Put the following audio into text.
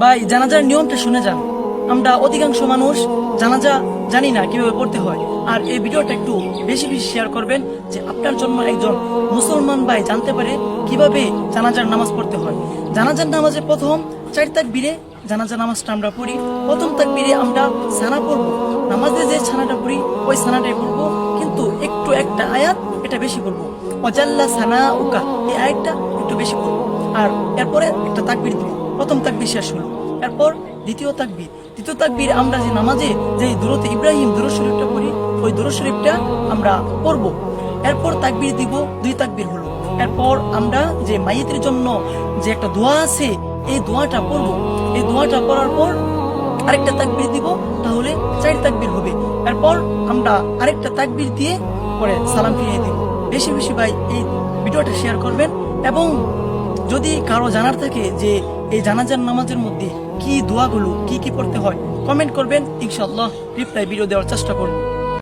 ভাই জানাজার নিয়মটা শুনে যান। আমরা অধিকাংশ মানুষ জানাজা জানি না কিভাবে পড়তে হয়। আর এই ভিডিওটা একটু বেশি বেশি শেয়ার করবেন, যে আপনার জন্য একজন মুসলমান ভাই জানতে পারে কিভাবে জানাজার নামাজ পড়তে হয়। জানাজার নামাজে প্রথম 4 তাকবীরে জানাজার নামাজটা আমরা পড়ি। প্রথম তাকবীরে আমরা সানা পড়বো, নামাজে যে ছানাটা পড়ি ওই ছানাটাই পড়বো, কিন্তু একটু একটা আয়াত এটা বেশি পড়বো, অজাল্লা সানা উকা, এই আয়াতটা একটু বেশি পড়বো। আর এরপরে একটা তাকবীর দিব, প্রথম তাকবীর শেষ হলো। এরপর দ্বিতীয় তাকবীর আমরা যে নামাজে যে দুরূদ ইব্রাহিম দুরূদ শরীফটা পড়ি, ওই দুরূদ শরীফটা আমরা পড়বো। এরপর তাকবীর দিব, 2 তাকবীর হলো। এরপর আমরা যে মাইয়িতের জন্য যে একটা দোয়া আছে এই দোয়াটা পড়বো। এই দোয়াটা পড়ার পর আরেকটা তাকবীর দিব, তাহলে 4 তাকবীর হবে। এরপর আমরা আরেকটা তাকবীর দিয়ে পরে সালাম ফিরিয়ে দিব। বেশি বেশি ভাই এই ভিডিওটা শেয়ার করবেন, এবং যদি কারো জানার থাকে যে এই জানাজার নামাজের মধ্যে কি দোয়াগুলো কি কি পড়তে হয়, কমেন্ট করবেন, ইনশাআল্লাহ রিপ্লাই ভিডিও দেওয়ার চেষ্টা করব।